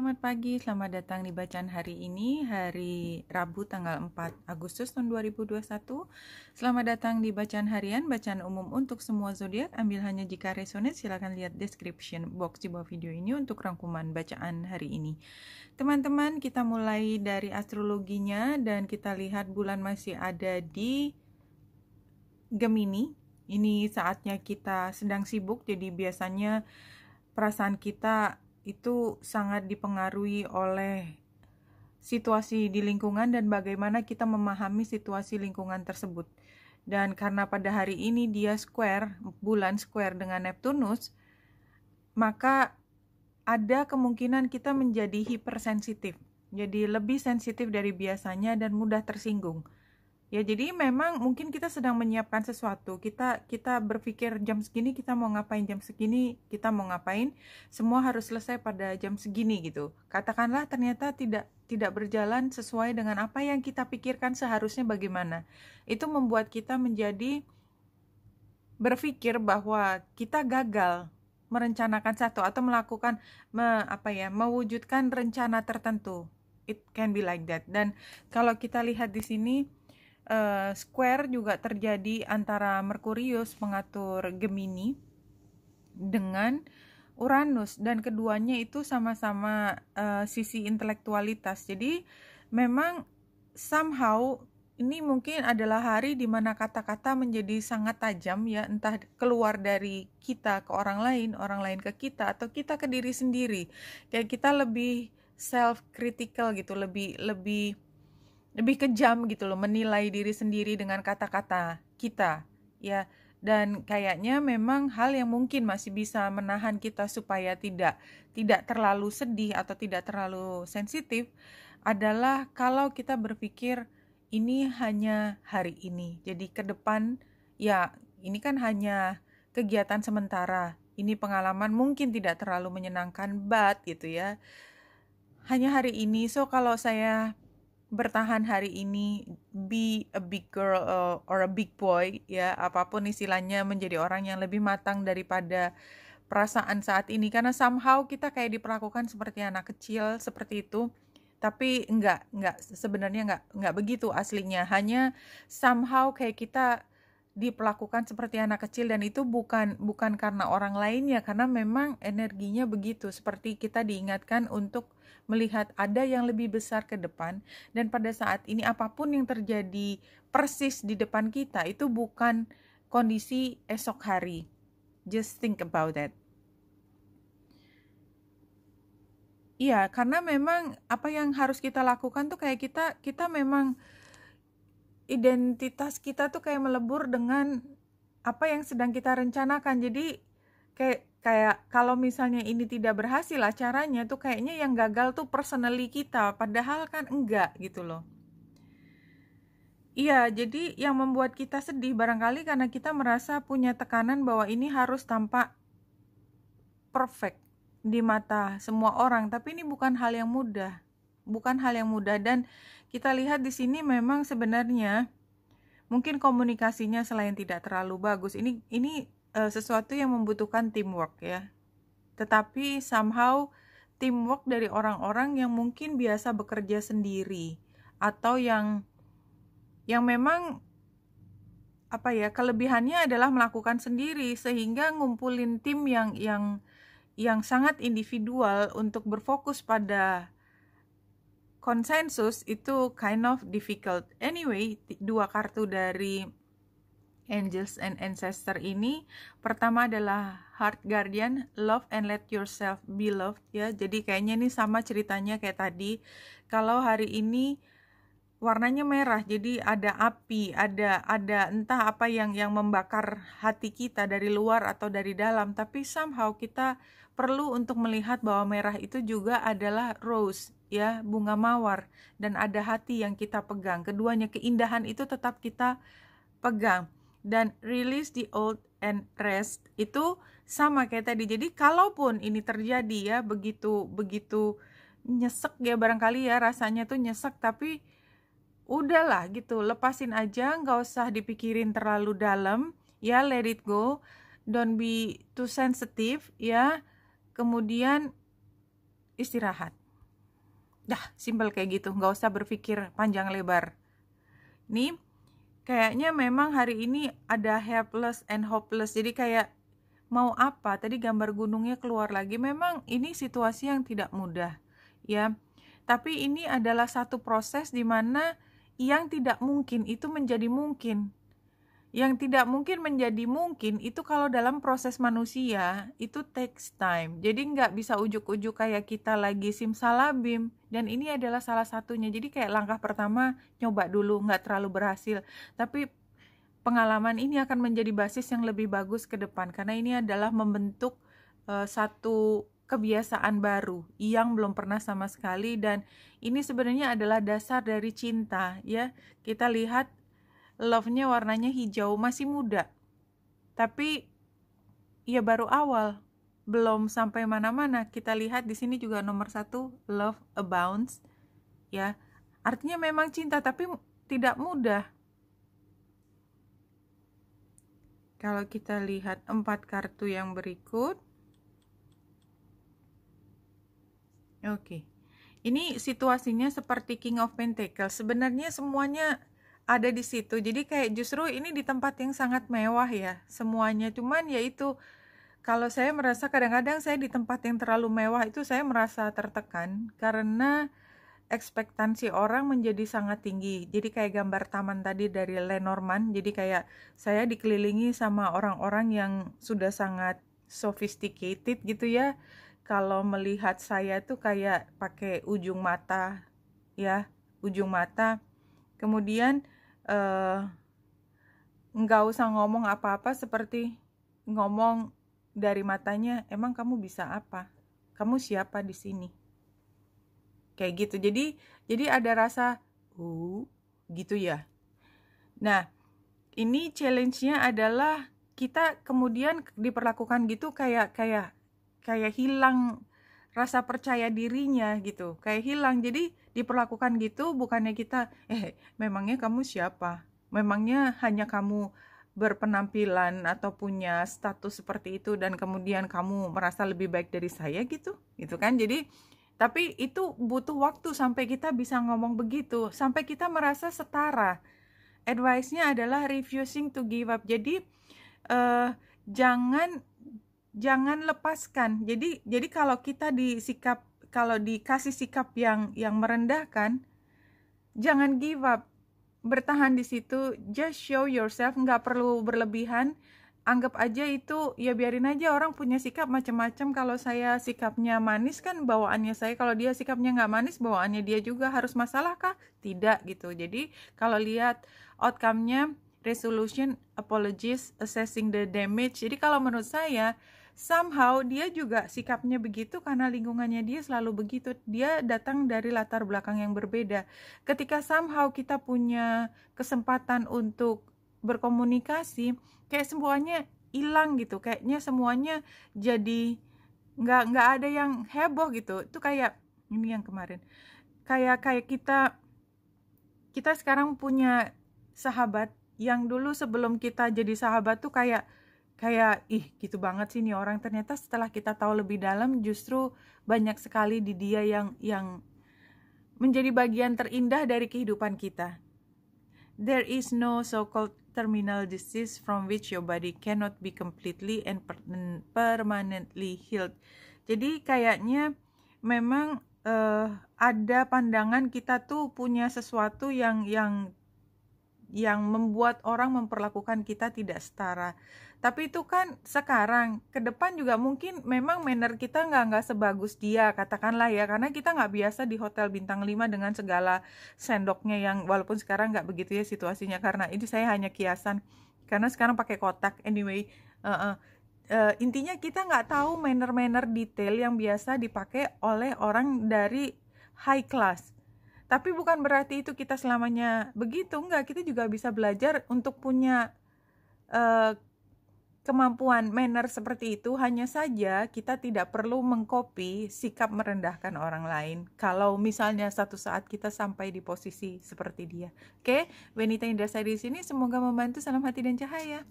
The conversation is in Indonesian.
selamat pagi. Selamat datang di bacaan hari ini, hari Rabu tanggal 4 Agustus tahun 2021. Selamat datang di bacaan harian, bacaan umum untuk semua zodiak. Ambil hanya jika resonate, silakan lihat description box di bawah video ini untuk rangkuman bacaan hari ini. Teman-teman, kita mulai dari astrologinya dan kita lihat bulan masih ada di Gemini. Ini saatnya kita sedang sibuk, jadi biasanya perasaan kita itu sangat dipengaruhi oleh situasi di lingkungan dan bagaimana kita memahami situasi lingkungan tersebut. Dan karena pada hari ini dia bulan square dengan Neptunus, maka ada kemungkinan kita menjadi hipersensitif. Jadi lebih sensitif dari biasanya dan mudah tersinggung. Ya, jadi memang mungkin kita sedang menyiapkan sesuatu. Kita berpikir jam segini kita mau ngapain, jam segini kita mau ngapain. Semua harus selesai pada jam segini gitu. Katakanlah ternyata tidak berjalan sesuai dengan apa yang kita pikirkan seharusnya bagaimana. Itu membuat kita menjadi berpikir bahwa kita gagal merencanakan satu atau mewujudkan rencana tertentu. It can be like that. Dan kalau kita lihat di sini square juga terjadi antara Merkurius pengatur Gemini dengan Uranus, dan keduanya itu sama-sama sisi intelektualitas. Jadi memang somehow ini mungkin adalah hari di mana kata-kata menjadi sangat tajam, ya, entah keluar dari kita ke orang lain ke kita, atau kita ke diri sendiri. Kayak kita lebih self-critical gitu, lebih kejam gitu loh, menilai diri sendiri dengan kata-kata kita, ya. Dan kayaknya memang hal yang mungkin masih bisa menahan kita supaya tidak terlalu sedih atau tidak terlalu sensitif adalah kalau kita berpikir ini hanya hari ini. Jadi ke depan, ya ini kan hanya kegiatan sementara. Ini pengalaman mungkin tidak terlalu menyenangkan, but gitu ya. Hanya hari ini, so kalau saya bertahan hari ini, be a big girl or a big boy, ya, apapun istilahnya, menjadi orang yang lebih matang daripada perasaan saat ini, karena somehow kita kayak diperlakukan seperti anak kecil seperti itu, tapi sebenarnya enggak begitu aslinya, hanya somehow kayak kita diperlakukan seperti anak kecil, dan itu bukan karena orang lainnya, karena memang energinya begitu, seperti kita diingatkan untuk melihat ada yang lebih besar ke depan. Dan pada saat ini apapun yang terjadi persis di depan kita itu bukan kondisi esok hari. Just think about that. Iya, karena memang apa yang harus kita lakukan tuh kayak kita memang identitas kita tuh kayak melebur dengan apa yang sedang kita rencanakan. Jadi kayak kalau misalnya ini tidak berhasil acaranya tuh kayaknya yang gagal tuh personally kita, padahal kan enggak gitu loh. Iya, jadi yang membuat kita sedih barangkali karena kita merasa punya tekanan bahwa ini harus tampak perfect di mata semua orang, tapi ini bukan hal yang mudah. Dan kita lihat di sini memang sebenarnya mungkin komunikasinya selain tidak terlalu bagus, ini sesuatu yang membutuhkan teamwork, ya. Tetapi somehow teamwork dari orang-orang yang mungkin biasa bekerja sendiri atau yang memang kelebihannya adalah melakukan sendiri, sehingga ngumpulin tim yang sangat individual untuk berfokus pada konsensus itu kind of difficult. Anyway, dua kartu dari Angels and Ancestor ini, pertama adalah Heart Guardian, Love and Let Yourself Be Loved, ya. Jadi kayaknya ini sama ceritanya kayak tadi. Kalau hari ini warnanya merah, jadi ada api, ada entah apa yang membakar hati kita dari luar atau dari dalam, tapi somehow kita perlu untuk melihat bahwa merah itu juga adalah rose, ya, bunga mawar, dan ada hati yang kita pegang. Keduanya, keindahan itu tetap kita pegang. Dan release the old and rest itu sama kayak tadi. Jadi kalaupun ini terjadi, ya, begitu nyesek, ya, barangkali ya rasanya tuh nyesek, tapi udahlah gitu, lepasin aja, nggak usah dipikirin terlalu dalam, ya, let it go, don't be too sensitive, ya. Kemudian istirahat. Dah, simpel kayak gitu, nggak usah berpikir panjang lebar. Nih, kayaknya memang hari ini ada helpless and hopeless. Jadi kayak mau apa? Tadi gambar gunungnya keluar lagi. Memang ini situasi yang tidak mudah, ya. Tapi ini adalah satu proses di mana yang tidak mungkin itu menjadi mungkin. Yang tidak mungkin menjadi mungkin itu kalau dalam proses manusia itu takes time. Jadi nggak bisa ujuk-ujuk kayak kita lagi simsalabim. Dan ini adalah salah satunya. Jadi kayak langkah pertama nyoba dulu, nggak terlalu berhasil. Tapi pengalaman ini akan menjadi basis yang lebih bagus ke depan. Karena ini adalah membentuk satu kebiasaan baru yang belum pernah sama sekali. Dan ini sebenarnya adalah dasar dari cinta, ya. Kita lihat love-nya warnanya hijau, masih muda. Tapi ya baru awal, belum sampai mana-mana. Kita lihat di sini juga nomor 1, love abounds, ya. Artinya memang cinta tapi tidak mudah. Kalau kita lihat 4 kartu yang berikut. Oke. Ini situasinya seperti King of Pentacles. Sebenarnya semuanya ada di situ. Jadi kayak justru ini di tempat yang sangat mewah ya semuanya. Cuman ya itu, kalau saya merasa kadang-kadang saya di tempat yang terlalu mewah itu saya merasa tertekan karena ekspektasi orang menjadi sangat tinggi. Jadi kayak gambar taman tadi dari Lenormand. Jadi kayak saya dikelilingi sama orang-orang yang sudah sangat sophisticated gitu ya. Kalau melihat saya tuh kayak pakai ujung mata, ya, ujung mata. Kemudian nggak usah ngomong apa-apa, seperti ngomong dari matanya, emang kamu bisa apa? Kamu siapa di sini? Kayak gitu. Jadi ada rasa gitu ya. Nah, ini challenge-nya adalah kita kemudian diperlakukan gitu kayak hilang rasa percaya dirinya gitu. Kayak hilang. Jadi diperlakukan gitu bukannya kita memangnya kamu siapa? Memangnya hanya kamu berpenampilan atau punya status seperti itu dan kemudian kamu merasa lebih baik dari saya gitu kan. Jadi tapi itu butuh waktu sampai kita bisa ngomong begitu, sampai kita merasa setara. Advice-nya adalah refusing to give up. Jadi jangan lepaskan. Jadi kalau kita dikasih sikap yang merendahkan, jangan give up. Bertahan di situ, just show yourself, nggak perlu berlebihan. Anggap aja itu, ya biarin aja orang punya sikap macam-macam. Kalau saya sikapnya manis kan bawaannya saya, kalau dia sikapnya nggak manis bawaannya dia juga. Harus masalah kah? Tidak gitu. Jadi kalau lihat outcome-nya, resolution, apologies, assessing the damage. Jadi kalau menurut saya, somehow dia juga sikapnya begitu karena lingkungannya dia selalu begitu. Dia datang dari latar belakang yang berbeda. Ketika somehow kita punya kesempatan untuk berkomunikasi, kayak semuanya hilang gitu. Kayaknya semuanya jadi nggak ada yang heboh gitu. Itu kayak ini yang kemarin. Kayak kita sekarang punya sahabat yang dulu sebelum kita jadi sahabat tuh kayak gitu banget sih nih orang. Ternyata setelah kita tahu lebih dalam, justru banyak sekali di dia yang menjadi bagian terindah dari kehidupan kita. There is no so-called terminal disease from which your body cannot be completely and permanently healed. Jadi kayaknya memang ada pandangan kita tuh punya sesuatu yang membuat orang memperlakukan kita tidak setara. Tapi itu kan sekarang, ke depan juga mungkin memang manner kita nggak sebagus dia, katakanlah ya, karena kita nggak biasa di hotel bintang 5 dengan segala sendoknya yang walaupun sekarang nggak begitu ya situasinya, karena ini saya hanya kiasan, karena sekarang pakai kotak. Anyway, intinya kita nggak tahu manner detail yang biasa dipakai oleh orang dari high class. Tapi bukan berarti itu kita selamanya begitu, enggak. Kita juga bisa belajar untuk punya kemampuan manner seperti itu. Hanya saja kita tidak perlu mengcopy sikap merendahkan orang lain kalau misalnya satu saat kita sampai di posisi seperti dia. Oke, Wenita Indrasari di sini, semoga membantu. Salam hati dan cahaya.